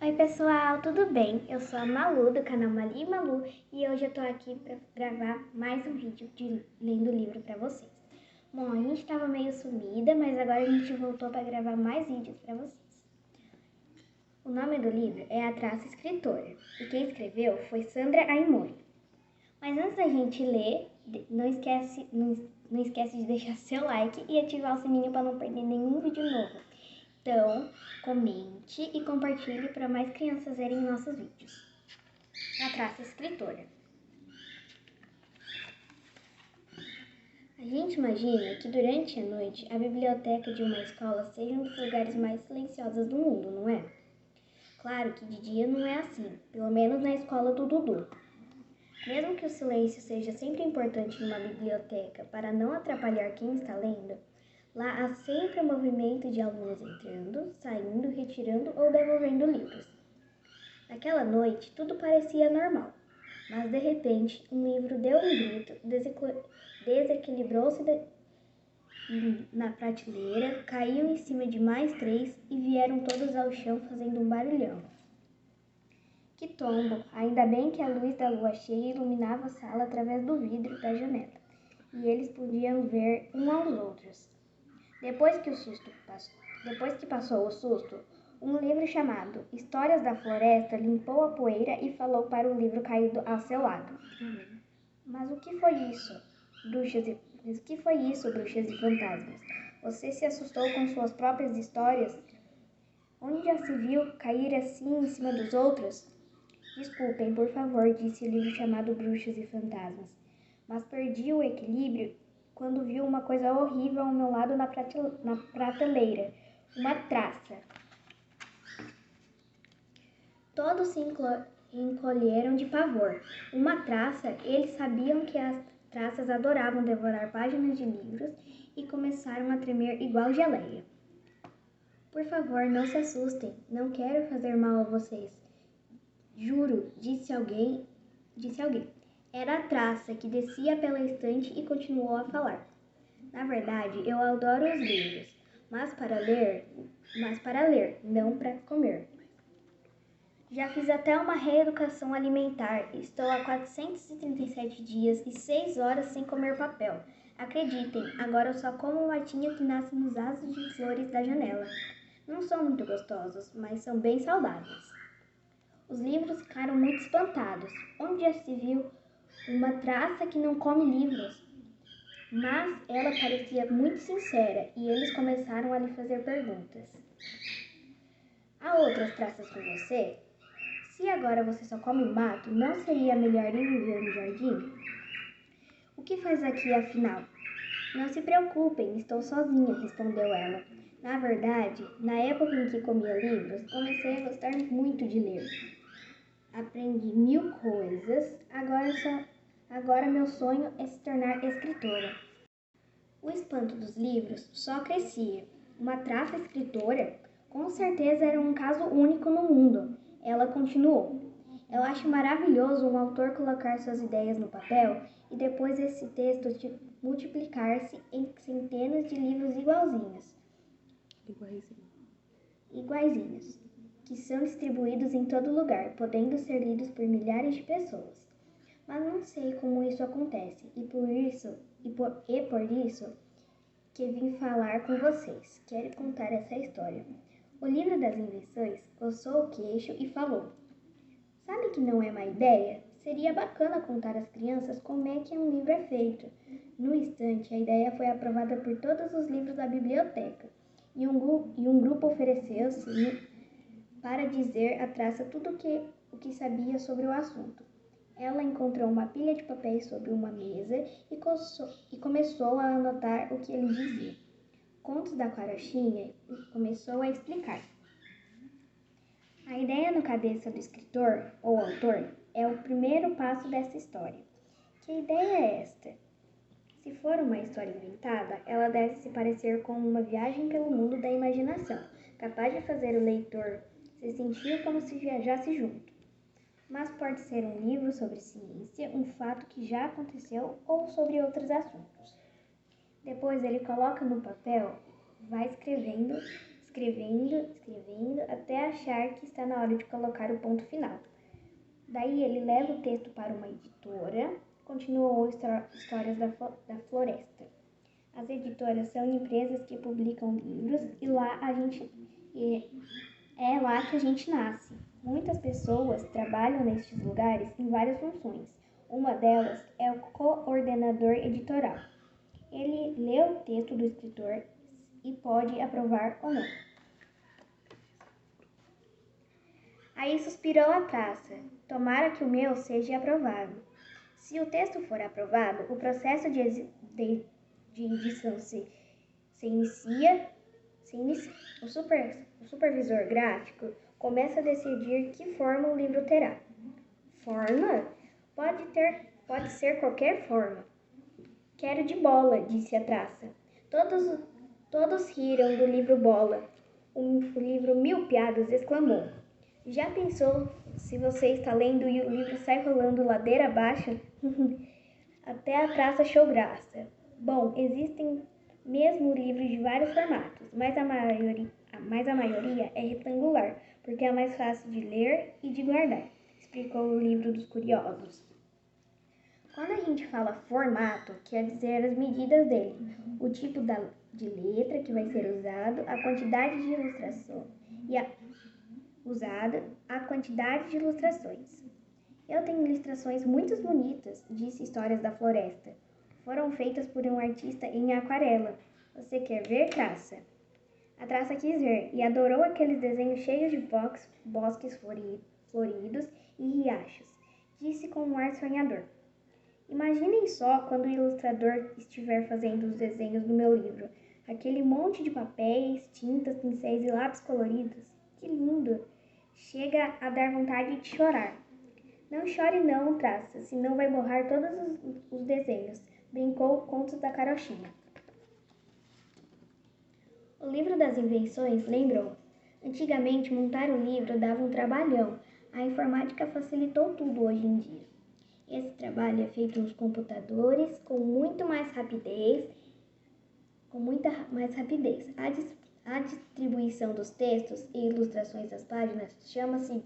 Oi pessoal, tudo bem? Eu sou a Malu do canal Mali e Malu e hoje eu tô aqui para gravar mais um vídeo de lendo livro para vocês. Bom, a gente tava meio sumida, mas agora a gente voltou para gravar mais vídeos para vocês. O nome do livro é A Traça Escritora e quem escreveu foi Sandra Aimori. Mas antes da gente ler, não esquece de deixar seu like e ativar o sininho para não perder nenhum vídeo novo. Então, comente e compartilhe para mais crianças verem nossos vídeos. A Traça Escritora. A gente imagina que durante a noite a biblioteca de uma escola seja um dos lugares mais silenciosos do mundo, não é? Claro que de dia não é assim, pelo menos na escola do Dudu. Mesmo que o silêncio seja sempre importante numa biblioteca para não atrapalhar quem está lendo, lá há sempre o movimento de alunos entrando, saindo, retirando ou devolvendo livros. Naquela noite, tudo parecia normal, mas de repente, um livro deu um grito, desequilibrou-se na prateleira, caiu em cima de mais 3 e vieram todos ao chão fazendo um barulhão. Que tombo! Ainda bem que a luz da lua cheia iluminava a sala através do vidro da janela, e eles podiam ver uns aos outros. Depois que passou o susto, um livro chamado Histórias da Floresta limpou a poeira e falou para o livro caído ao seu lado. Mas o que foi isso, bruxas e fantasmas? Você se assustou com suas próprias histórias? Onde já se viu cair assim em cima dos outros? Desculpem, por favor, disse o livro chamado Bruxas e Fantasmas, mas perdi o equilíbrio quando vi uma coisa horrível ao meu lado na prateleira, uma traça. Todos se encolheram de pavor. Uma traça, eles sabiam que as traças adoravam devorar páginas de livros e começaram a tremer igual geleia. Por favor, não se assustem, não quero fazer mal a vocês. Juro, disse alguém. Era a traça que descia pela estante e continuou a falar. Na verdade, eu adoro os livros, mas para ler, não para comer. Já fiz até uma reeducação alimentar. Estou há 437 dias e 6 horas sem comer papel. Acreditem, agora eu só como matinha que nasce nos vasos de flores da janela. Não são muito gostosos, mas são bem saudáveis. Os livros ficaram muito espantados. Onde já se viu uma traça que não come livros? Mas ela parecia muito sincera e eles começaram a lhe fazer perguntas. Há outras traças com você? Se agora você só come mato, não seria melhor ir viver no jardim? O que faz aqui afinal? Não se preocupem, estou sozinha, respondeu ela. Na verdade, na época em que comia livros, comecei a gostar muito de ler. Aprendi 1000 coisas, agora meu sonho é se tornar escritora. O espanto dos livros só crescia. Uma traça escritora? Com certeza era um caso único no mundo. Ela continuou. Eu acho maravilhoso um autor colocar suas ideias no papel e depois esse texto multiplicar-se em centenas de livros iguaizinhos, que são distribuídos em todo lugar, podendo ser lidos por milhares de pessoas. Mas não sei como isso acontece e por isso que vim falar com vocês. Quero contar essa história. O livro das invenções coçou o queixo e falou: Sabe que não é má ideia? Seria bacana contar às crianças como é que um livro é feito. No instante, a ideia foi aprovada por todos os livros da biblioteca e um grupo ofereceu-se para dizer à traça tudo o que sabia sobre o assunto. Ela encontrou uma pilha de papéis sobre uma mesa e começou a anotar o que ele dizia. Contos da Carochinha começou a explicar. A ideia na cabeça do escritor ou autor é o primeiro passo dessa história. Que ideia é esta? Se for uma história inventada, ela deve se parecer com uma viagem pelo mundo da imaginação, capaz de fazer o leitor se sentir como se viajasse junto. Mas pode ser um livro sobre ciência, um fato que já aconteceu ou sobre outros assuntos. Depois ele coloca no papel, vai escrevendo escrevendo até achar que está na hora de colocar o ponto final. Daí ele leva o texto para uma editora, continuou Histórias da Floresta. As editoras são empresas que publicam livros e é lá que a gente nasce. Muitas pessoas trabalham nestes lugares em várias funções. Uma delas é o coordenador editorial. Ele lê o texto do escritor e pode aprovar ou não. Aí suspirou a praça. Tomara que o meu seja aprovado. Se o texto for aprovado, o processo de edição se inicia. O supervisor gráfico começa a decidir que forma o livro terá. Forma? Pode ser qualquer forma. Quero de bola, disse a traça. Todos riram do livro Bola. O livro Mil Piadas exclamou. Já pensou se você está lendo e o livro sai rolando ladeira abaixo? Até a praça achou graça. Bom, existem mesmo livros de vários formatos, mas a maioria é retangular, porque é mais fácil de ler e de guardar, explicou o livro dos curiosos. Quando a gente fala formato, quer dizer as medidas dele, o tipo de letra que vai ser usado, a quantidade de ilustração e a quantidade de ilustrações. Eu tenho ilustrações muito bonitas, disse Histórias da Floresta. Foram feitas por um artista em aquarela. Você quer ver, traça? A traça quis ver e adorou aqueles desenhos cheios de bosques floridos e riachos. Disse com um ar sonhador. Imaginem só quando o ilustrador estiver fazendo os desenhos do meu livro. Aquele monte de papéis, tintas, pincéis e lápis coloridos. Que lindo! Chega a dar vontade de chorar. Não chore não, traça, senão vai borrar todos os desenhos, brincou Contos da Carochinha. O livro das invenções lembrou. Antigamente, montar o livro dava um trabalhão. A informática facilitou tudo hoje em dia. Esse trabalho é feito nos computadores com muita mais rapidez. A distribuição dos textos e ilustrações das páginas chama-se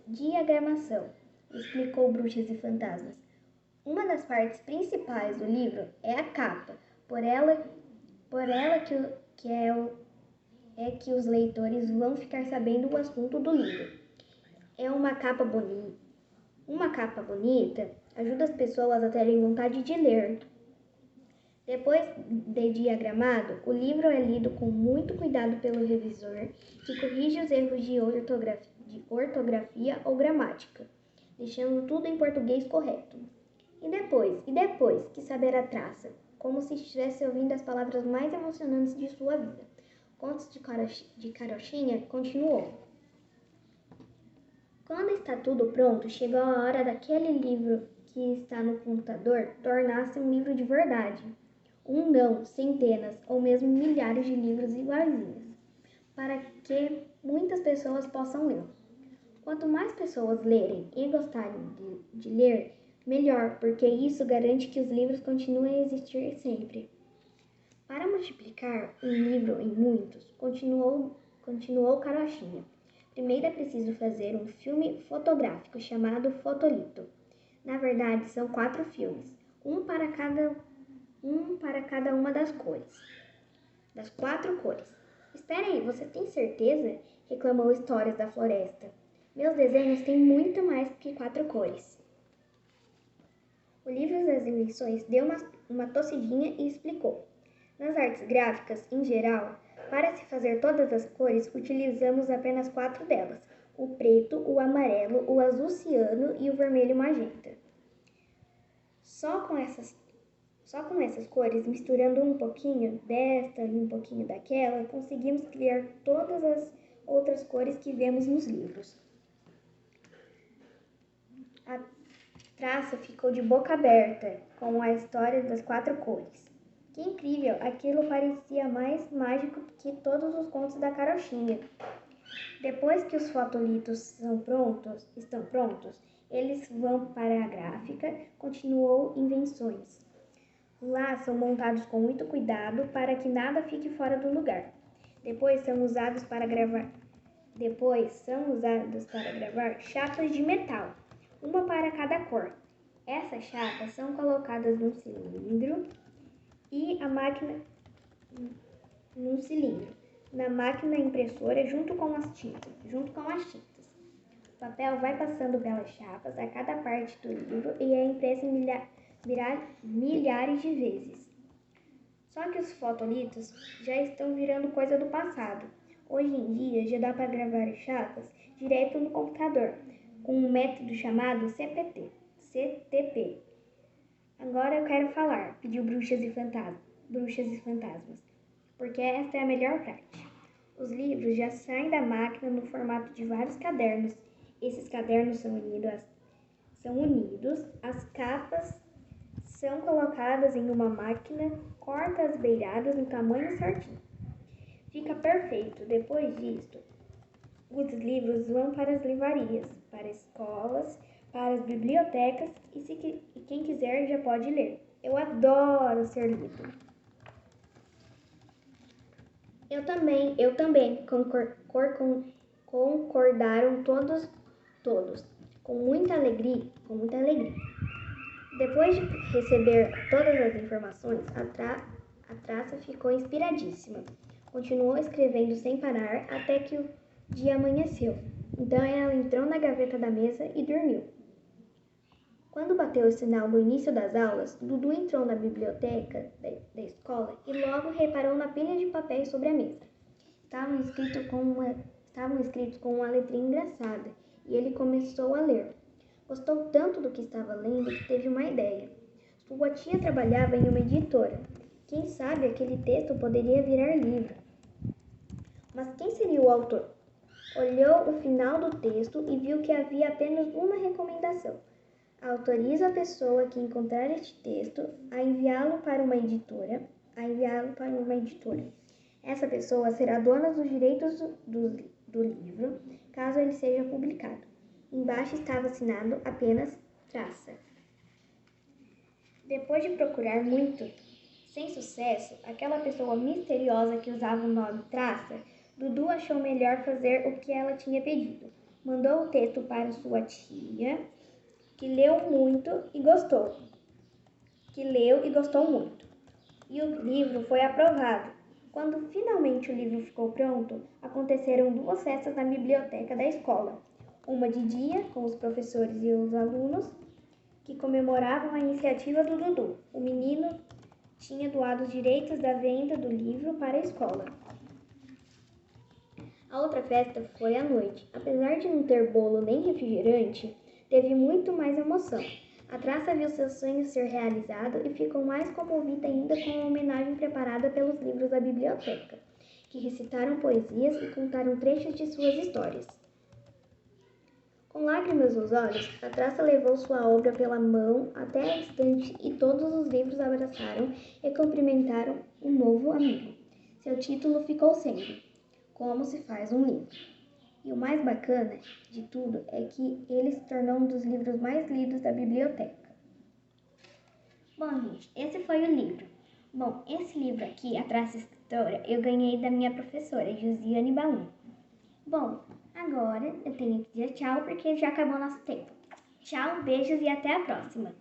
diagramação, explicou Bruxas e Fantasmas. Uma das partes principais do livro é a capa, por ela que os leitores vão ficar sabendo o assunto do livro. É uma capa bonita. Uma capa bonita ajuda as pessoas a terem vontade de ler. Depois de diagramado, o livro é lido com muito cuidado pelo revisor, que corrige os erros de ortografia ou gramática, deixando tudo em português correto. E depois que saber a traça, como se estivesse ouvindo as palavras mais emocionantes de sua vida. Contos de Carochinha continuou. Quando está tudo pronto, chegou a hora daquele livro que está no computador tornar-se um livro de verdade. Um não, centenas ou mesmo milhares de livros iguaizinhos, para que muitas pessoas possam lê-lo. Quanto mais pessoas lerem e gostarem de ler, melhor, porque isso garante que os livros continuem a existir sempre. Para multiplicar um livro em muitos, continuou Carochinha. Primeiro é preciso fazer um filme fotográfico chamado fotolito. Na verdade, são 4 filmes, um para cada uma das cores. Das 4 cores. Espera aí, você tem certeza? Reclamou Histórias da Floresta. Meus desenhos têm muito mais que 4 cores. O livro das invenções deu uma tossidinha e explicou. Nas artes gráficas, em geral, para se fazer todas as cores, utilizamos apenas 4 delas: o preto, o amarelo, o azul ciano e o vermelho magenta. Só com essas cores, misturando um pouquinho desta e um pouquinho daquela, conseguimos criar todas as outras cores que vemos nos livros. A traça ficou de boca aberta com a história das 4 cores. Que incrível! Aquilo parecia mais mágico que todos os contos da Carochinha. Depois que os fotolitos estão prontos, eles vão para a gráfica, continuou Invenções. Lá são montados com muito cuidado para que nada fique fora do lugar. Depois são usados para gravar chapas de metal, uma para cada cor. Essas chapas são colocadas num cilindro na máquina impressora junto com as tintas. O papel vai passando pelas chapas a cada parte do livro e é impresso em milhares de vezes. Só que os fotolitos já estão virando coisa do passado. Hoje em dia já dá para gravar chapas direto no computador, com um método chamado CTP. Agora eu quero falar, pediu Bruxas e Fantasmas, porque esta é a melhor parte. Os livros já saem da máquina no formato de vários cadernos. Esses cadernos são unidos, as capas são colocadas em uma máquina, corta as beiradas no tamanho certinho. Fica perfeito. Depois disto, os livros vão para as livrarias, para escolas, para as bibliotecas e quem quiser já pode ler. Eu adoro ser lido. Eu também, concordaram todos, com muita alegria. Depois de receber todas as informações, a traça ficou inspiradíssima. Continuou escrevendo sem parar até que o dia amanheceu. Então ela entrou na gaveta da mesa e dormiu. Quando bateu o sinal do início das aulas, Dudu entrou na biblioteca da escola e logo reparou na pilha de papéis sobre a mesa. Estavam escritos com uma letrinha engraçada e ele começou a ler. Gostou tanto do que estava lendo que teve uma ideia. Sua tia trabalhava em uma editora. Quem sabe aquele texto poderia virar livro. Mas quem seria o autor? Olhou o final do texto e viu que havia apenas uma recomendação. Autoriza a pessoa que encontrar este texto a enviá-lo para uma editora. Essa pessoa será dona dos direitos do livro, caso ele seja publicado. Embaixo estava assinado apenas Traça. Depois de procurar muito, sem sucesso, aquela pessoa misteriosa que usava o nome Traça, Dudu achou melhor fazer o que ela tinha pedido. Mandou o texto para sua tia, que leu e gostou muito. E o livro foi aprovado. Quando finalmente o livro ficou pronto, aconteceram 2 festas na biblioteca da escola. Uma de dia, com os professores e os alunos, que comemoravam a iniciativa do Dudu. O menino tinha doado os direitos da venda do livro para a escola. A outra festa foi à noite. Apesar de não ter bolo nem refrigerante, teve muito mais emoção. A Traça viu seu sonho ser realizado e ficou mais comovida ainda com a homenagem preparada pelos livros da biblioteca, que recitaram poesias e contaram trechos de suas histórias. Com lágrimas nos olhos, a Traça levou sua obra pela mão até a estante e todos os livros abraçaram e cumprimentaram um novo amigo. Seu título ficou sendo Como se faz um livro. E o mais bacana de tudo é que ele se tornou um dos livros mais lidos da biblioteca. Bom, gente, esse foi o livro. Bom, esse livro aqui, A Traça Escritora, eu ganhei da minha professora, Josiane Baum. Bom, agora eu tenho que dizer tchau porque já acabou nosso tempo. Tchau, beijos e até a próxima!